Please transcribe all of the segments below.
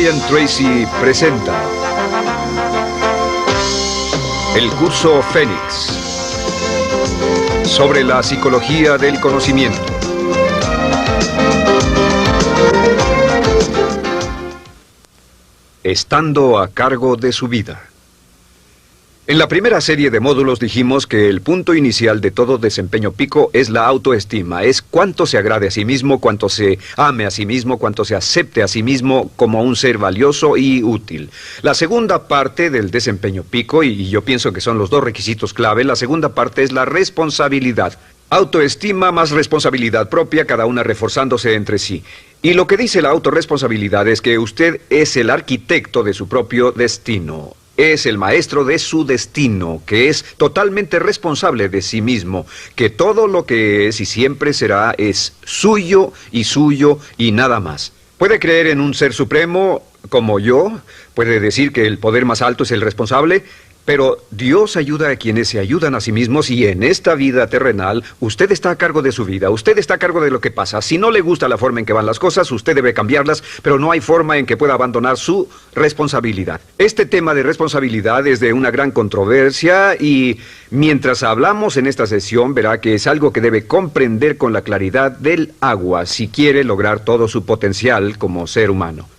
Brian Tracy presenta el curso Fénix sobre la psicología del conocimiento. Estando a cargo de su vida. En la primera serie de módulos dijimos que el punto inicial de todo desempeño pico es la autoestima, es cuánto se agrade a sí mismo, cuánto se ame a sí mismo, cuánto se acepte a sí mismo como un ser valioso y útil. La segunda parte del desempeño pico, y yo pienso que son los dos requisitos clave, la segunda parte es la responsabilidad. Autoestima más responsabilidad propia, cada una reforzándose entre sí. Y lo que dice la autorresponsabilidad es que usted es el arquitecto de su propio destino. Es el maestro de su destino, que es totalmente responsable de sí mismo, que todo lo que es y siempre será es suyo y nada más. Puede creer en un ser supremo como yo, puede decir que el poder más alto es el responsable, pero Dios ayuda a quienes se ayudan a sí mismos y en esta vida terrenal usted está a cargo de su vida, usted está a cargo de lo que pasa. Si no le gusta la forma en que van las cosas, usted debe cambiarlas, pero no hay forma en que pueda abandonar su responsabilidad. Este tema de responsabilidad es de una gran controversia y mientras hablamos en esta sesión verá que es algo que debe comprender con la claridad del agua si quiere lograr todo su potencial como ser humano.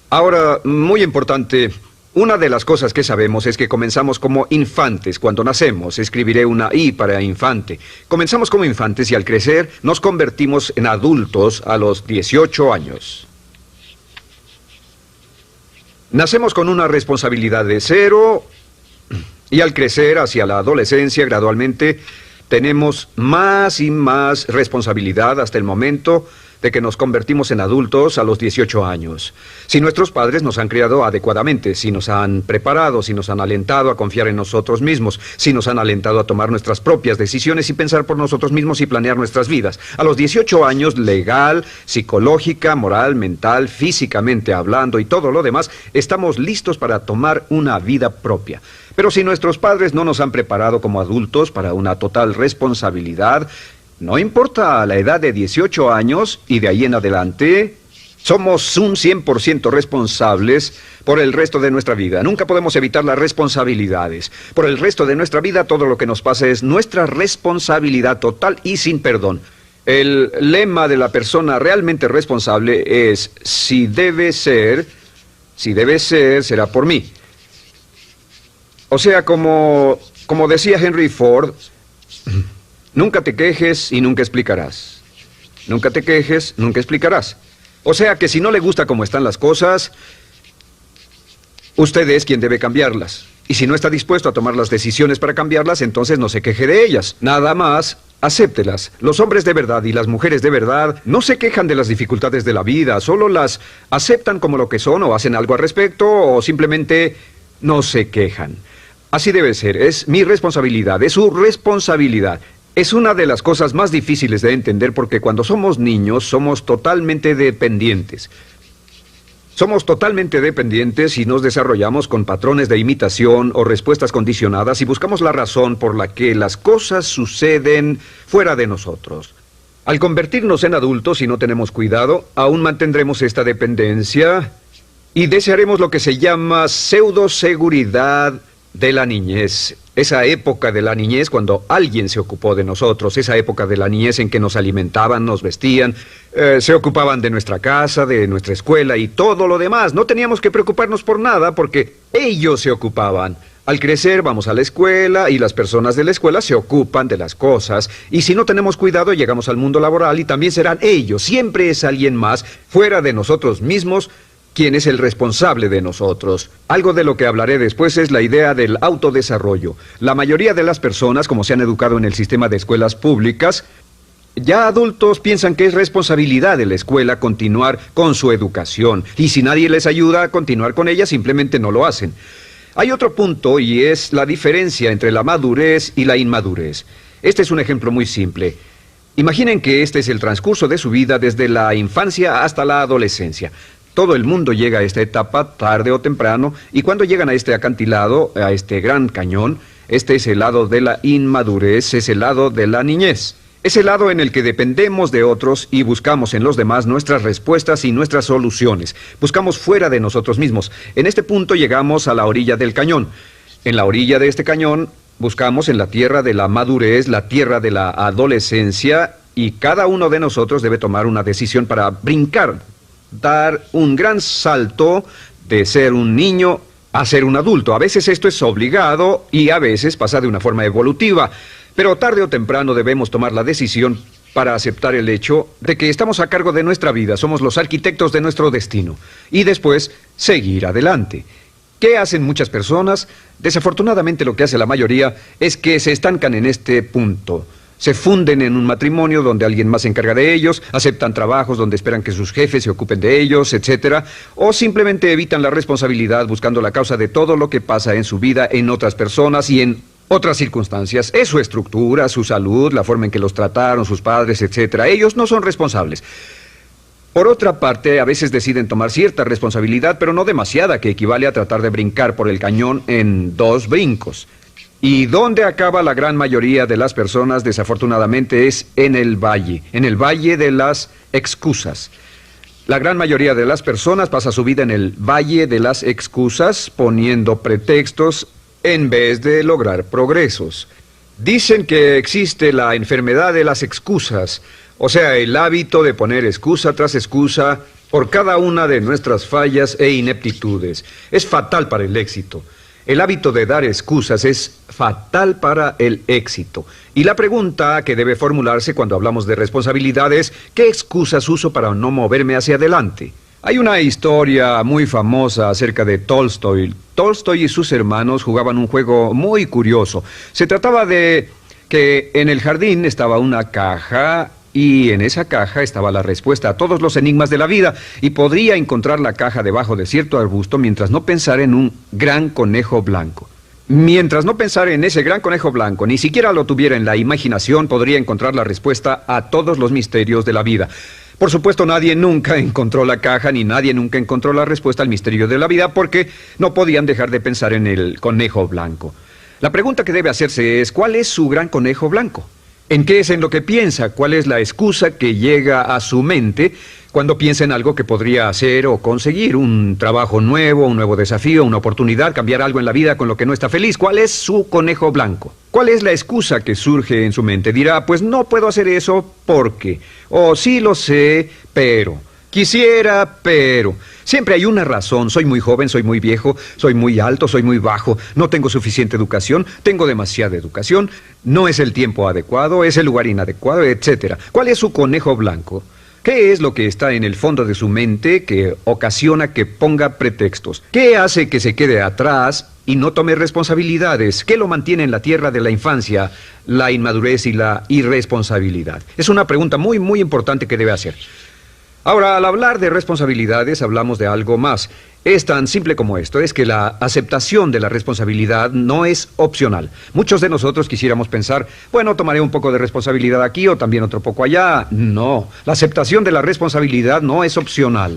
Ahora, muy importante. Una de las cosas que sabemos es que comenzamos como infantes cuando nacemos. Escribiré una I para infante. Comenzamos como infantes y al crecer nos convertimos en adultos a los 18 años. Nacemos con una responsabilidad de 0 y al crecer hacia la adolescencia gradualmente tenemos más y más responsabilidad hasta el momento de que nos convertimos en adultos a los 18 años. Si nuestros padres nos han criado adecuadamente, si nos han preparado, si nos han alentado a confiar en nosotros mismos, si nos han alentado a tomar nuestras propias decisiones y pensar por nosotros mismos y planear nuestras vidas. A los 18 años, legal, psicológica, moral, mental, físicamente hablando y todo lo demás, estamos listos para tomar una vida propia. Pero si nuestros padres no nos han preparado como adultos para una total responsabilidad, no importa la edad de 18 años y de ahí en adelante, somos un 100% responsables por el resto de nuestra vida. Nunca podemos evitar las responsabilidades. Por el resto de nuestra vida, todo lo que nos pasa es nuestra responsabilidad total y sin perdón. El lema de la persona realmente responsable es, si debe ser, será por mí. O sea, como decía Henry Ford, nunca te quejes y nunca explicarás. Nunca te quejes, nunca explicarás. O sea que si no le gusta cómo están las cosas, usted es quien debe cambiarlas. Y si no está dispuesto a tomar las decisiones para cambiarlas, entonces no se queje de ellas. Nada más, acéptelas. Los hombres de verdad y las mujeres de verdad no se quejan de las dificultades de la vida, solo las aceptan como lo que son o hacen algo al respecto o simplemente no se quejan. Así debe ser, es mi responsabilidad, es su responsabilidad. Es una de las cosas más difíciles de entender porque cuando somos niños somos totalmente dependientes. Somos totalmente dependientes y nos desarrollamos con patrones de imitación o respuestas condicionadas y buscamos la razón por la que las cosas suceden fuera de nosotros. Al convertirnos en adultos, si no tenemos cuidado, aún mantendremos esta dependencia y desearemos lo que se llama pseudoseguridad de la niñez. Esa época de la niñez cuando alguien se ocupó de nosotros, esa época de la niñez en que nos alimentaban, nos vestían, se ocupaban de nuestra casa, de nuestra escuela y todo lo demás. No teníamos que preocuparnos por nada porque ellos se ocupaban. Al crecer vamos a la escuela y las personas de la escuela se ocupan de las cosas y si no tenemos cuidado llegamos al mundo laboral y también serán ellos. Siempre es alguien más fuera de nosotros mismos quien es el responsable de nosotros. Algo de lo que hablaré después es la idea del autodesarrollo. La mayoría de las personas, como se han educado en el sistema de escuelas públicas, ya adultos piensan que es responsabilidad de la escuela continuar con su educación. Y si nadie les ayuda a continuar con ella, simplemente no lo hacen. Hay otro punto y es la diferencia entre la madurez y la inmadurez. Este es un ejemplo muy simple. Imaginen que este es el transcurso de su vida desde la infancia hasta la adolescencia. Todo el mundo llega a esta etapa tarde o temprano y cuando llegan a este acantilado, a este gran cañón, este es el lado de la inmadurez, es el lado de la niñez. Es el lado en el que dependemos de otros y buscamos en los demás nuestras respuestas y nuestras soluciones. Buscamos fuera de nosotros mismos. En este punto llegamos a la orilla del cañón. En la orilla de este cañón buscamos en la tierra de la madurez, la tierra de la adolescencia, y cada uno de nosotros debe tomar una decisión para brincar, dar un gran salto de ser un niño a ser un adulto. A veces esto es obligado y a veces pasa de una forma evolutiva, pero tarde o temprano debemos tomar la decisión para aceptar el hecho de que estamos a cargo de nuestra vida, somos los arquitectos de nuestro destino, y después seguir adelante. ¿Qué hacen muchas personas? Desafortunadamente lo que hace la mayoría es que se estancan en este punto. Se funden en un matrimonio donde alguien más se encarga de ellos, aceptan trabajos donde esperan que sus jefes se ocupen de ellos, etc. O simplemente evitan la responsabilidad buscando la causa de todo lo que pasa en su vida, en otras personas y en otras circunstancias. Es su estructura, su salud, la forma en que los trataron sus padres, etc. Ellos no son responsables. Por otra parte, a veces deciden tomar cierta responsabilidad, pero no demasiada, que equivale a tratar de brincar por el cañón en 2 brincos. ¿Y dónde acaba la gran mayoría de las personas? Desafortunadamente es en el valle de las excusas. La gran mayoría de las personas pasa su vida en el valle de las excusas, poniendo pretextos en vez de lograr progresos. Dicen que existe la enfermedad de las excusas, o sea, el hábito de poner excusa tras excusa por cada una de nuestras fallas e ineptitudes. Es fatal para el éxito. El hábito de dar excusas es fatal para el éxito. Y la pregunta que debe formularse cuando hablamos de responsabilidad es: ¿qué excusas uso para no moverme hacia adelante? Hay una historia muy famosa acerca de Tolstoy. Tolstoy y sus hermanos jugaban un juego muy curioso. Se trataba de que en el jardín estaba una caja, y en esa caja estaba la respuesta a todos los enigmas de la vida, y podría encontrar la caja debajo de cierto arbusto mientras no pensara en un gran conejo blanco. Mientras no pensara en ese gran conejo blanco, ni siquiera lo tuviera en la imaginación, podría encontrar la respuesta a todos los misterios de la vida. Por supuesto, nadie nunca encontró la caja, ni nadie nunca encontró la respuesta al misterio de la vida, porque no podían dejar de pensar en el conejo blanco. La pregunta que debe hacerse es: ¿cuál es su gran conejo blanco? ¿En qué es en lo que piensa? ¿Cuál es la excusa que llega a su mente cuando piensa en algo que podría hacer o conseguir? Un trabajo nuevo, un nuevo desafío, una oportunidad, cambiar algo en la vida con lo que no está feliz. ¿Cuál es su conejo blanco? ¿Cuál es la excusa que surge en su mente? Dirá: pues no puedo hacer eso porque, o sí lo sé, pero, quisiera, pero. Siempre hay una razón. Soy muy joven, soy muy viejo, soy muy alto, soy muy bajo, no tengo suficiente educación, tengo demasiada educación, no es el tiempo adecuado, es el lugar inadecuado, etc. ¿Cuál es su conejo blanco? ¿Qué es lo que está en el fondo de su mente que ocasiona que ponga pretextos? ¿Qué hace que se quede atrás y no tome responsabilidades? ¿Qué lo mantiene en la tierra de la infancia, la inmadurez y la irresponsabilidad? Es una pregunta muy, muy importante que debe hacer. Ahora, al hablar de responsabilidades, hablamos de algo más. Es tan simple como esto: es que la aceptación de la responsabilidad no es opcional. Muchos de nosotros quisiéramos pensar: bueno, tomaré un poco de responsabilidad aquí o también otro poco allá. No, la aceptación de la responsabilidad no es opcional.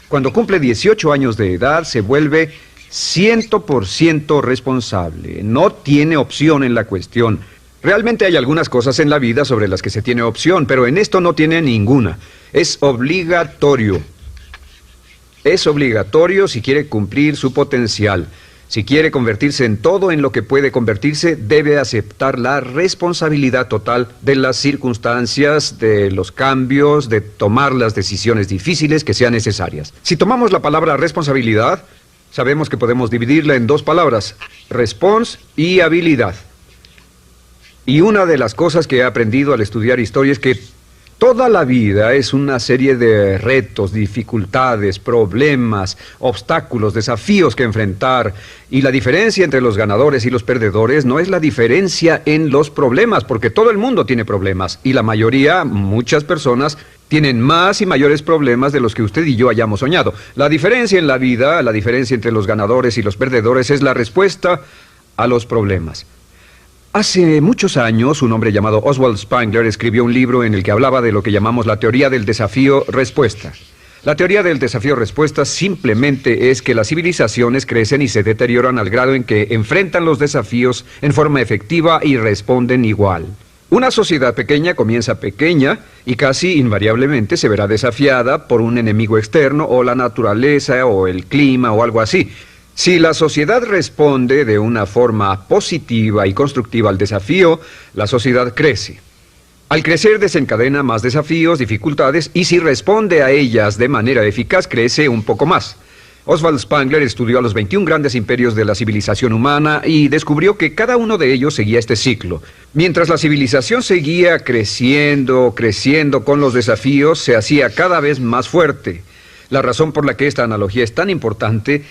Cuando cumple 18 años de edad, se vuelve 100% responsable. No tiene opción en la cuestión. Realmente hay algunas cosas en la vida sobre las que se tiene opción, pero en esto no tiene ninguna. Es obligatorio. Es obligatorio si quiere cumplir su potencial. Si quiere convertirse en todo en lo que puede convertirse, debe aceptar la responsabilidad total de las circunstancias, de los cambios, de tomar las decisiones difíciles que sean necesarias. Si tomamos la palabra responsabilidad, sabemos que podemos dividirla en 2 palabras: respons y habilidad. Y una de las cosas que he aprendido al estudiar historia es que toda la vida es una serie de retos, dificultades, problemas, obstáculos, desafíos que enfrentar. Y la diferencia entre los ganadores y los perdedores no es la diferencia en los problemas, porque todo el mundo tiene problemas. Y la mayoría, muchas personas, tienen más y mayores problemas de los que usted y yo hayamos soñado. La diferencia en la vida, la diferencia entre los ganadores y los perdedores, es la respuesta a los problemas. Hace muchos años, un hombre llamado Oswald Spengler escribió un libro en el que hablaba de lo que llamamos la teoría del desafío-respuesta. La teoría del desafío-respuesta simplemente es que las civilizaciones crecen y se deterioran al grado en que enfrentan los desafíos en forma efectiva y responden igual. Una sociedad pequeña comienza pequeña y casi invariablemente se verá desafiada por un enemigo externo o la naturaleza o el clima o algo así. Si la sociedad responde de una forma positiva y constructiva al desafío, la sociedad crece. Al crecer desencadena más desafíos, dificultades, y si responde a ellas de manera eficaz, crece un poco más. Oswald Spengler estudió a los 21 grandes imperios de la civilización humana y descubrió que cada uno de ellos seguía este ciclo. Mientras la civilización seguía creciendo con los desafíos, se hacía cada vez más fuerte. La razón por la que esta analogía es tan importante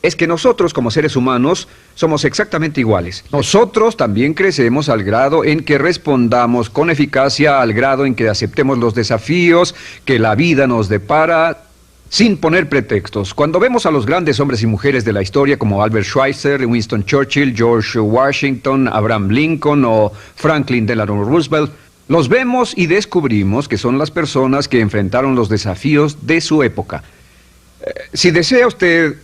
es que nosotros, como seres humanos, somos exactamente iguales. Nosotros también crecemos al grado en que respondamos con eficacia, al grado en que aceptemos los desafíos que la vida nos depara, sin poner pretextos. Cuando vemos a los grandes hombres y mujeres de la historia como Albert Schweitzer, Winston Churchill, George Washington, Abraham Lincoln o Franklin Delano Roosevelt, los vemos y descubrimos que son las personas que enfrentaron los desafíos de su época. Si desea usted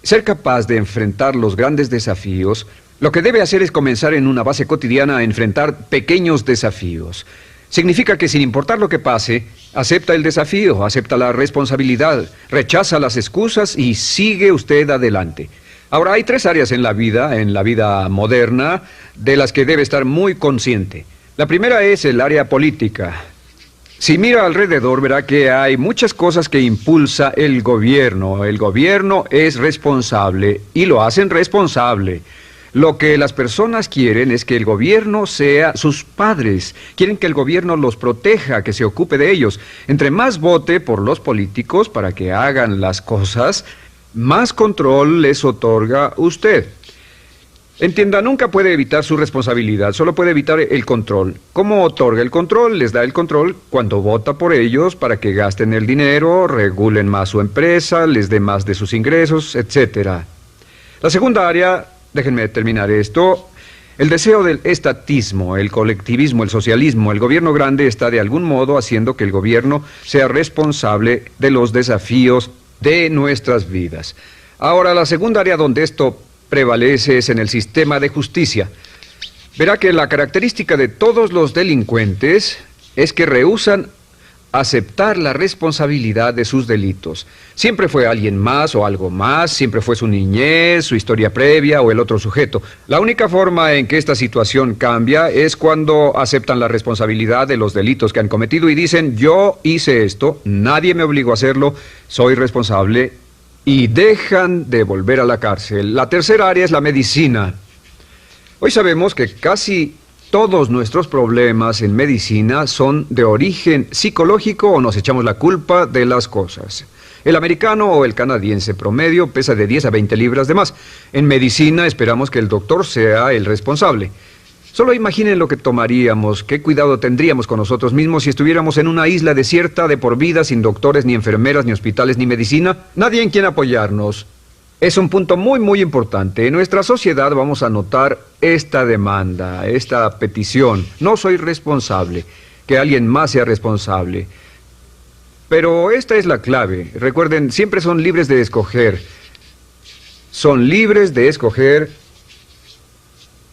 ser capaz de enfrentar los grandes desafíos, lo que debe hacer es comenzar en una base cotidiana a enfrentar pequeños desafíos. Significa que sin importar lo que pase, acepta el desafío, acepta la responsabilidad, rechaza las excusas y sigue usted adelante. Ahora, hay 3 áreas en la vida moderna, de las que debe estar muy consciente. La primera es el área política. Si mira alrededor, verá que hay muchas cosas que impulsa el gobierno. El gobierno es responsable y lo hacen responsable. Lo que las personas quieren es que el gobierno sea sus padres. Quieren que el gobierno los proteja, que se ocupe de ellos. Entre más vote por los políticos para que hagan las cosas, más control les otorga usted. Entienda, nunca puede evitar su responsabilidad, solo puede evitar el control. ¿Cómo otorga el control? Les da el control cuando vota por ellos para que gasten el dinero, regulen más su empresa, les dé más de sus ingresos, etc. La segunda área, déjenme terminar esto, el deseo del estatismo, el colectivismo, el socialismo. El gobierno grande está de algún modo haciendo que el gobierno sea responsable de los desafíos de nuestras vidas. Ahora, la segunda área donde esto prevalece es en el sistema de justicia. Verá que la característica de todos los delincuentes es que rehúsan aceptar la responsabilidad de sus delitos. Siempre fue alguien más o algo más, siempre fue su niñez, su historia previa o el otro sujeto. La única forma en que esta situación cambia es cuando aceptan la responsabilidad de los delitos que han cometido y dicen: yo hice esto, nadie me obligó a hacerlo, soy responsable, y dejan de volver a la cárcel. La tercera área es la medicina. Hoy sabemos que casi todos nuestros problemas en medicina son de origen psicológico o nos echamos la culpa de las cosas. El americano o el canadiense promedio pesa de 10 a 20 libras de más. En medicina esperamos que el doctor sea el responsable. Solo imaginen lo que tomaríamos, qué cuidado tendríamos con nosotros mismos si estuviéramos en una isla desierta de por vida, sin doctores, ni enfermeras, ni hospitales, ni medicina. Nadie en quien apoyarnos. Es un punto muy importante. En nuestra sociedad vamos a notar esta demanda, esta petición. No soy responsable, que alguien más sea responsable. Pero esta es la clave. Recuerden, siempre son libres de escoger. Son libres de escoger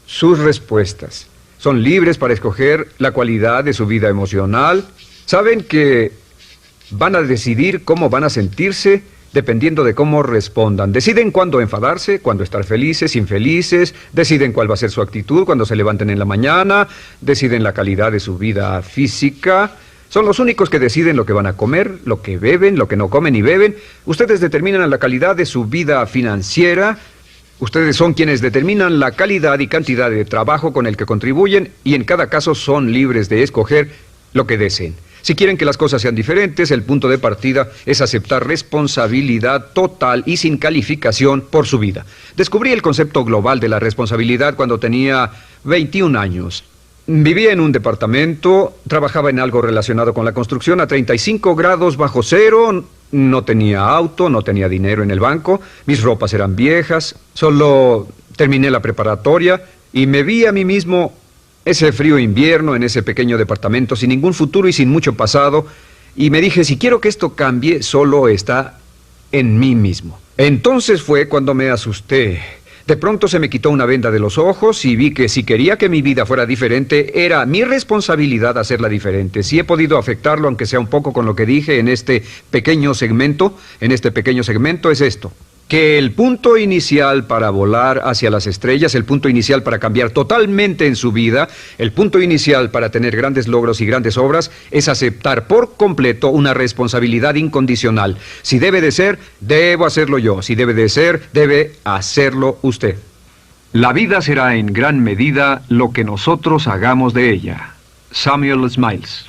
sus respuestas. Son libres para escoger la cualidad de su vida emocional. Saben que van a decidir cómo van a sentirse dependiendo de cómo respondan. Deciden cuándo enfadarse, cuándo estar felices, infelices. Deciden cuál va a ser su actitud cuando se levanten en la mañana. Deciden la calidad de su vida física. Son los únicos que deciden lo que van a comer, lo que beben, lo que no comen y beben. Ustedes determinan la calidad de su vida financiera. Ustedes son quienes determinan la calidad y cantidad de trabajo con el que contribuyen y en cada caso son libres de escoger lo que deseen. Si quieren que las cosas sean diferentes, el punto de partida es aceptar responsabilidad total y sin calificación por su vida. Descubrí el concepto global de la responsabilidad cuando tenía 21 años. Vivía en un departamento, trabajaba en algo relacionado con la construcción a 35 grados bajo cero. No tenía auto, no tenía dinero en el banco, mis ropas eran viejas, solo terminé la preparatoria y me vi a mí mismo ese frío invierno en ese pequeño departamento sin ningún futuro y sin mucho pasado, y me dije, si quiero que esto cambie, solo está en mí mismo. Entonces fue cuando me asusté. De pronto se me quitó una venda de los ojos y vi que si quería que mi vida fuera diferente, era mi responsabilidad hacerla diferente. Si he podido afectarlo, aunque sea un poco con lo que dije en este pequeño segmento, es esto. Que el punto inicial para volar hacia las estrellas, el punto inicial para cambiar totalmente en su vida, el punto inicial para tener grandes logros y grandes obras, es aceptar por completo una responsabilidad incondicional. Si debe de ser, debo hacerlo yo. Si debe de ser, debe hacerlo usted. La vida será en gran medida lo que nosotros hagamos de ella. Samuel Smiles.